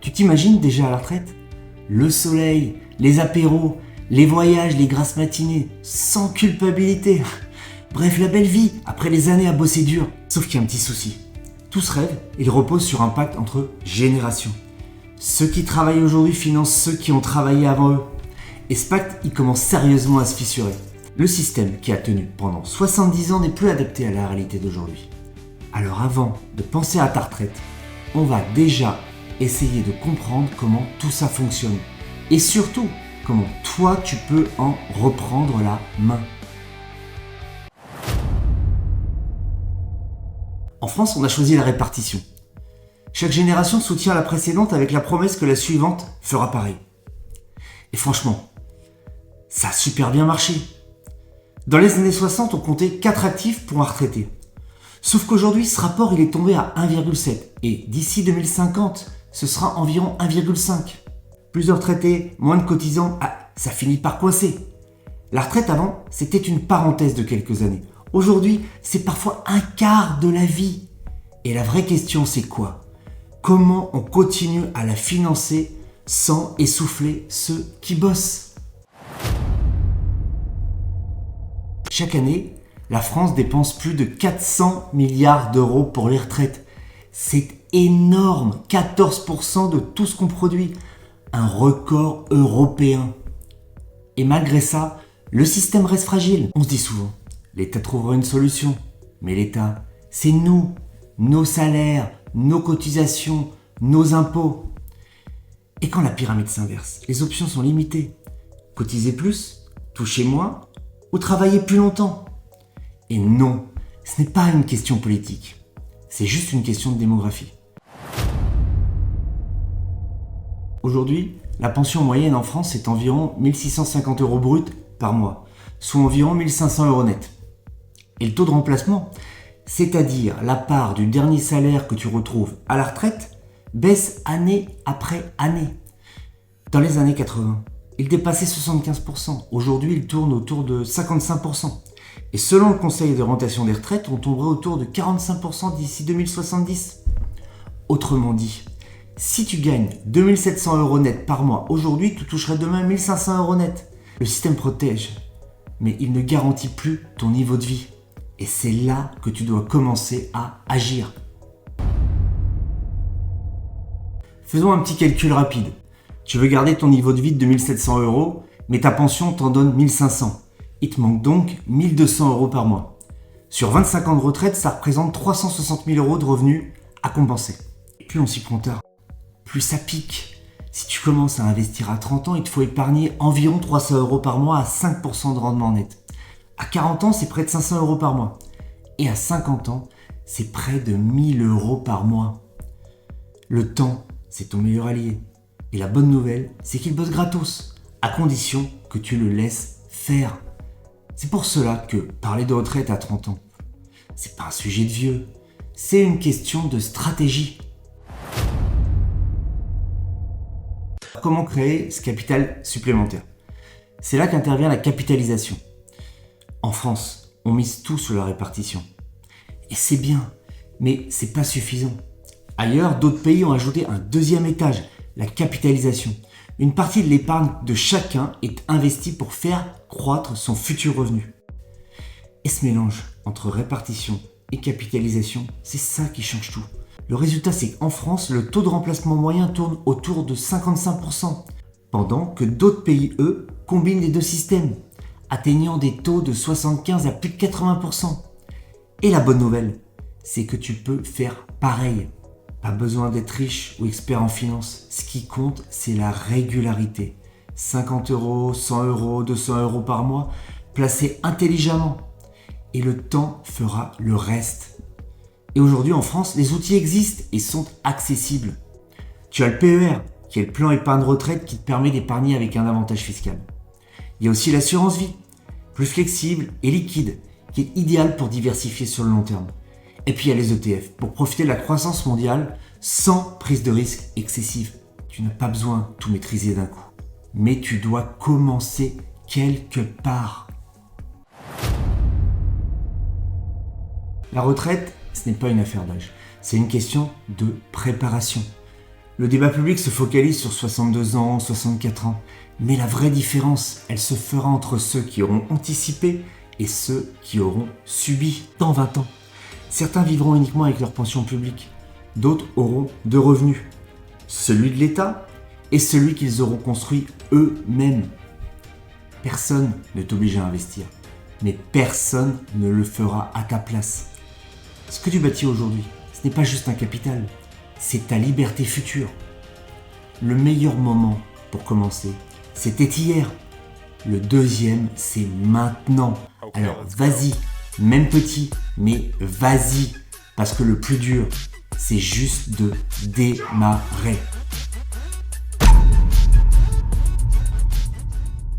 Tu t'imagines déjà à la retraite? Le soleil, les apéros, les voyages, les grasses matinées, sans culpabilité. Bref, la belle vie après les années à bosser dur. Sauf qu'il y a un petit souci. Tout ce rêve, il repose sur un pacte entre générations. Ceux qui travaillent aujourd'hui financent ceux qui ont travaillé avant eux. Et ce pacte, il commence sérieusement à se fissurer. Le système qui a tenu pendant 70 ans n'est plus adapté à la réalité d'aujourd'hui. Alors avant de penser à ta retraite, on va déjà essayer de comprendre comment tout ça fonctionne. Et surtout, comment toi tu peux en reprendre la main. En France, on a choisi la répartition. Chaque génération soutient la précédente avec la promesse que la suivante fera pareil. Et franchement, ça a super bien marché. Dans les années 60, on comptait 4 actifs pour un retraité. Sauf qu'aujourd'hui, ce rapport il est tombé à 1,7 et d'ici 2050, ce sera environ 1,5. Plus de retraités, moins de cotisants, ça finit par coincer. La retraite avant, c'était une parenthèse de quelques années. Aujourd'hui, c'est parfois un quart de la vie. Et la vraie question, c'est quoi? Comment on continue à la financer sans essouffler ceux qui bossent? Chaque année, la France dépense plus de 400 milliards d'euros pour les retraites. C'est énorme, 14% de tout ce qu'on produit. Un record européen. Et malgré ça, le système reste fragile. On se dit souvent, l'État trouvera une solution. Mais l'État, c'est nous, nos salaires, nos cotisations, nos impôts. Et quand la pyramide s'inverse, les options sont limitées. Cotiser plus, toucher moins ou travailler plus longtemps. Et non, ce n'est pas une question politique. C'est juste une question de démographie. Aujourd'hui, la pension moyenne en France est environ 1650 € brut par mois, soit environ 1500 € net. Et le taux de remplacement, c'est-à-dire la part du dernier salaire que tu retrouves à la retraite, baisse année après année. Dans les années 80, il dépassait 75%. Aujourd'hui, il tourne autour de 55%. Et selon le Conseil d'orientation des retraites, on tomberait autour de 45% d'ici 2070. Autrement dit, si tu gagnes 2700 € net par mois aujourd'hui, tu toucherais demain 1500 € net. Le système protège, mais il ne garantit plus ton niveau de vie. Et c'est là que tu dois commencer à agir. Faisons un petit calcul rapide. Tu veux garder ton niveau de vie de 2700 €, mais ta pension t'en donne 1500. Il te manque donc 1200 € par mois. Sur 25 ans de retraite, ça représente 360 000 € de revenus à compenser. Et plus on s'y prend tard, plus ça pique. Si tu commences à investir à 30 ans, il te faut épargner environ 300 € par mois à 5% de rendement net. À 40 ans, c'est près de 500 € par mois. Et à 50 ans, c'est près de 1000 € par mois. Le temps, c'est ton meilleur allié. Et la bonne nouvelle, c'est qu'il bosse gratos, à condition que tu le laisses faire. C'est pour cela que parler de retraite à 30 ans, c'est pas un sujet de vieux, c'est une question de stratégie. Comment créer ce capital supplémentaire? C'est là qu'intervient la capitalisation. En France, on mise tout sur la répartition. Et c'est bien, mais c'est pas suffisant. Ailleurs, d'autres pays ont ajouté un deuxième étage, la capitalisation. Une partie de l'épargne de chacun est investie pour faire croître son futur revenu. Et ce mélange entre répartition et capitalisation, c'est ça qui change tout. Le résultat, c'est qu'en France, le taux de remplacement moyen tourne autour de 55%, pendant que d'autres pays, eux, combinent les deux systèmes, atteignant des taux de 75 à plus de 80%. Et la bonne nouvelle, c'est que tu peux faire pareil. Pas besoin d'être riche ou expert en finance. Ce qui compte, c'est la régularité. 50 €, 100 €, 200 € par mois, placés intelligemment. Et le temps fera le reste. Et aujourd'hui, en France, les outils existent et sont accessibles. Tu as le PER, qui est le plan épargne retraite qui te permet d'épargner avec un avantage fiscal. Il y a aussi l'assurance vie, plus flexible et liquide, qui est idéal pour diversifier sur le long terme. Et puis il y a les ETF, pour profiter de la croissance mondiale sans prise de risque excessive. Tu n'as pas besoin de tout maîtriser d'un coup. Mais tu dois commencer quelque part. La retraite, ce n'est pas une affaire d'âge. C'est une question de préparation. Le débat public se focalise sur 62 ans, 64 ans. Mais la vraie différence, elle se fera entre ceux qui auront anticipé et ceux qui auront subi dans 20 ans. Certains vivront uniquement avec leur pension publique. D'autres auront deux revenus. Celui de l'État et celui qu'ils auront construit eux-mêmes. Personne ne t'oblige à investir. Mais personne ne le fera à ta place. Ce que tu bâtis aujourd'hui, ce n'est pas juste un capital. C'est ta liberté future. Le meilleur moment pour commencer, c'était hier. Le deuxième, c'est maintenant. Alors vas-y, même petit, mais vas-y. Parce que le plus dur, c'est juste de démarrer.